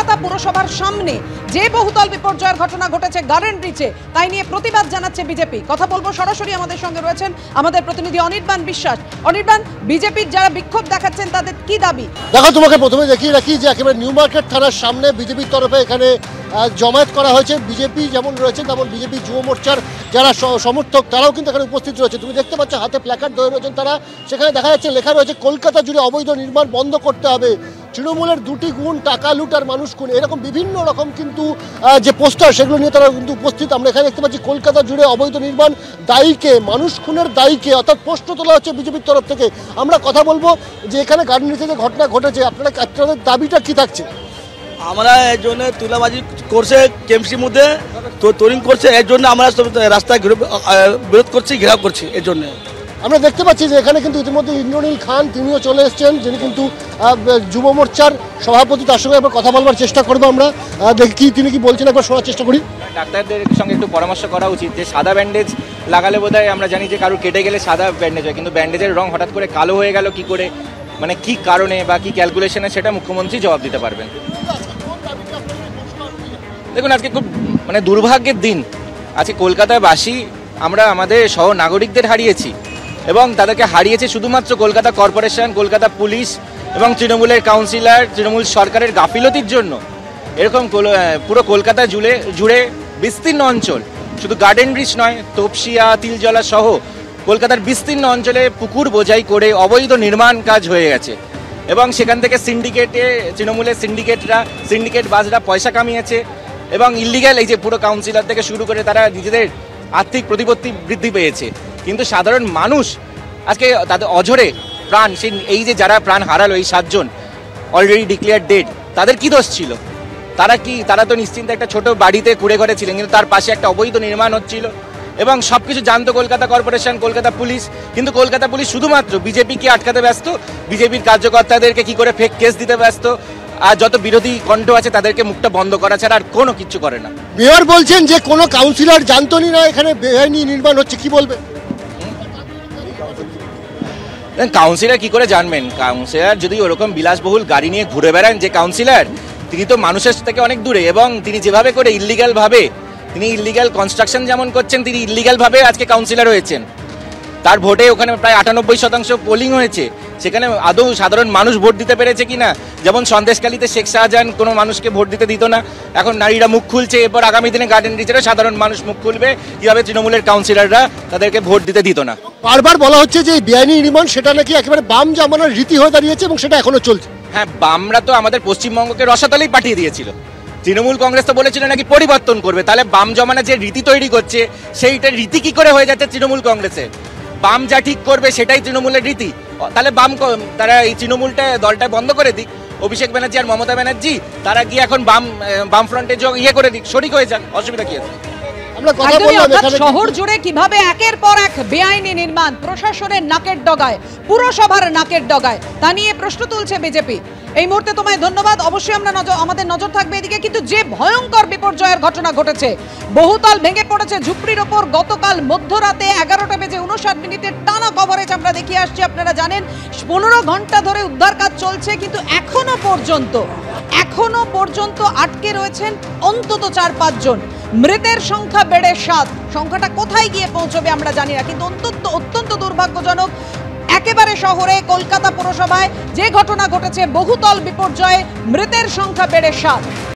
কলকাতা পুরসভার সামনে যে বহুতল বিপর্যয়ের ঘটনা ঘটেছে গার্ডেন রিচে, তাই নিয়ে প্রতিবাদ জানাচ্ছে বিজেপি। কথা বলবো, সরাসরি আমাদের সঙ্গে রয়েছেন আমাদের প্রতিনিধি অনির্বাণ বিশ্বাস। অনির্বাণ, বিজেপির যারা বিক্ষোভ দেখাচ্ছেন তাদের কি দাবি? দেখো, তোমাকে প্রথমে দেখিয়ে রাখি যে একেবারে নিউ মার্কেট থানার সামনে বিজেপির তরফে এখানে জমায়েত করা হয়েছে। বিজেপি যেমন রয়েছে তেমন বিজেপি যুব মোর্চার যারা সমর্থক তারাও কিন্তু এখানে উপস্থিত রয়েছে। তুমি দেখতে পাচ্ছ হাতে প্ল্যাকার্ড ধরে রয়েছেন তারা। সেখানে দেখা যাচ্ছে লেখা রয়েছে কলকাতা জুড়ে অবৈধ নির্মাণ বন্ধ করতে হবে, তৃণমূলের 2টি গুণ, টাকা লুট আর মানুষ খুন, এরকম বিভিন্ন রকম কিন্তু যে পোস্টার সেগুলো নিয়ে তারা কিন্তু উপস্থিত। আমরা এখানে দেখতে পাচ্ছি কলকাতা জুড়ে অবৈধ নির্মাণ দায়ীকে, মানুষ খুনের দায়ীকে, অর্থাৎ প্রশ্ন তোলা হচ্ছে বিজেপির তরফ থেকে। আমরা কথা বলবো যে এখানে গার্ডেন রিচে যে ঘটনা ঘটেছে আপনাদের দাবিটা কি থাকছে? আমরা এর জন্য তুলাবাজি করছে কেমসির মধ্যে তো তরিং করছে, এর জন্য আমরা রাস্তায় বিরোধ করছি, ঘেরাও করছি। এর জন্য আমরা দেখতে পাচ্ছি যে এখানে কিন্তু ইতিমধ্যে ইন্দ্রনীল খান তিনিও চলে এসেছেন, যিনি কিন্তু যুব মোর্চার সভাপতি। তার সঙ্গে একবার কথা বলবার চেষ্টা করবো আমরা, দেখি তিনি কি বলছেন, একবার শোনার চেষ্টা করি। ডাক্তারদের সঙ্গে একটু পরামর্শ করা উচিত যে সাদা ব্যান্ডেজ লাগালে বোধহয় আমরা জানি যে কারোর কেটে গেলে সাদা ব্যান্ডেজ হয়, কিন্তু ব্যান্ডেজের রং হঠাৎ করে কালো হয়ে গেল কি করে, মানে কি কারণে বা কি ক্যালকুলেশনে, সেটা মুখ্যমন্ত্রী জবাব দিতে পারবেন। দেখুন, আজকে খুব দুর্ভাগ্যের দিন। আজকে কলকাতাবাসী আমরা আমাদের সহ নাগরিকদের হারিয়েছি, এবং তাদেরকে হারিয়েছে শুধুমাত্র কলকাতা কর্পোরেশন, কলকাতা পুলিশ এবং তৃণমূলের কাউন্সিলর, তৃণমূল সরকারের গাফিলতির জন্য। এরকম পুরো কলকাতা জুড়ে বিস্তীর্ণ অঞ্চল, শুধু গার্ডেন রিচ নয়, তপসিয়া, তিলজলা সহ কলকাতার বিস্তীর্ণ অঞ্চলে পুকুর বোঝাই করে অবৈধ নির্মাণ কাজ হয়ে গেছে, এবং সেখান থেকে তৃণমূলের সিন্ডিকেট বাসরা পয়সা কামিয়েছে, এবং ইল্লিগ্যাল এই যে পুরো কাউন্সিলর থেকে শুরু করে তারা নিজেদের আর্থিক প্রতিপত্তি বৃদ্ধি পেয়েছে। কিন্তু সাধারণ মানুষ আজকে তাদের অঝরে প্রাণ, এই যে যারা প্রাণ হারালো, এই 7 জন অলরেডি ডিক্লেয়ার ডেড, তাদের কি দোষ ছিল? তারা তো নিশ্চিন্তে একটা ছোট বাড়িতে কুড়ে ঘরে ছিলেন, কিন্তু তার পাশে একটা অবৈধ নির্মাণ হচ্ছিল, এবং সবকিছু জানতো কলকাতা কর্পোরেশন, কলকাতা পুলিশ। কিন্তু কলকাতা পুলিশ শুধুমাত্র বিজেপিকে আটকাতে ব্যস্ত, বিজেপির কার্যকর্তাদেরকে কি করে ফেক কেস দিতে ব্যস্ত, আর যত বিরোধী কণ্ঠ আছে তাদেরকে মুখটা বন্ধ করা ছাড়া আর কোনো কিছু করে না। মেয়র বলছেন যে কোনো কাউন্সিলর জানতনি না এখানে বেআইনি নির্মাণ হচ্ছে, কি বলবে? কাউন্সিলর কি করে জানবেন? কাউন্সিলর যদি ওরকম বিলাসবহুল গাড়ি নিয়ে ঘুরে বেড়ান যে কাউন্সিলর, তিনি তো মানুষের থেকে অনেক দূরে, এবং তিনি যেভাবে করে তিনি ইল্লিগাল কনস্ট্রাকশন যেমন করছেন, তিনি ইল্লিগাল ভাবে আজকে কাউন্সিলর হয়েছেন। তার ভোটে ওখানে প্রায় 98% পোলিং হয়েছে, সেখানে আদৌ সাধারণ মানুষ ভোট দিতে পেরেছে কিনা? যেমন সন্দেশখালীতে শেখ শাহজাহান কোনো মানুষকে ভোট দিতে দিত না, এখন নারীরা মুখ খুলছে, এরপর আগামী দিনে গার্ডেন রিচেরও সাধারণ মানুষ মুখ খুলবে কিভাবে তৃণমূলের কাউন্সিলররা তাদেরকে ভোট দিতে দিত না। বারবার বলা হচ্ছে যে বেআইনি নির্মাণ সেটা নাকি একেবারে বাম জামানার রীতি হয়ে দাঁড়িয়েছে, এবং সেটা এখনো চলছে। হ্যাঁ, বামরা তো আমাদের পশ্চিমবঙ্গকে রসাতলেই পাঠিয়ে দিয়েছিল। তৃণমূল কংগ্রেস তো বলেছিল নাকি পরিবর্তন করবে, তাহলে বাম জমানা যে রীতি তৈরি করছে সেইটা রীতি কি করে হয়ে যাচ্ছে তৃণমূল কংগ্রেসে? বাম যা ঠিক করবে সেটাই তৃণমূলের রীতি, তাহলে তারা এই দলটা বন্ধ করে দিক। অভিষেক ব্যানার্জি আর মমতা ব্যানার্জি তারা গিয়ে এখন বাম ফ্রন্টে করে দিক, শরিক হয়ে যাক, অসুবিধা কি আছে? শহর জুড়ে কিভাবে একের পর এক বেআইনি নির্মাণ প্রশাসনের নাকের ডগায়, পুরসভার নাকের ডগায়, তা নিয়ে প্রশ্ন তুলছে বিজেপি। এই মুহূর্তে তোমায় ধন্যবাদ। অবশ্যই আমাদের নজর থাকবে এদিকে। কিন্তু যে ভয়ঙ্কর বিপর্যয়ের ঘটনা ঘটেছে, বহুতল ভেঙে পড়েছে ঝুপড়ির ওপর। গতকাল মধ্যরাতে 11:59 টানা কভারেজ আমরা দেখিয়ে আসছি। আপনারা জানেন 15 ঘন্টা ধরে উদ্ধার কাজ চলছে, কিন্তু এখনো পর্যন্ত আটকে রয়েছেন অন্তত 4-5 জন। মৃতের সংখ্যা বেড়ে 7। সংখ্যাটা কোথায় গিয়ে পৌঁছবে আমরা জানি না, কিন্তু অত্যন্ত দুর্ভাগ্যজনক। একেবারে শহরে কলকাতা পুরসভায় যে ঘটনা ঘটেছে, বহুতল বিপর্যয়ে মৃতের সংখ্যা বেড়ে 7।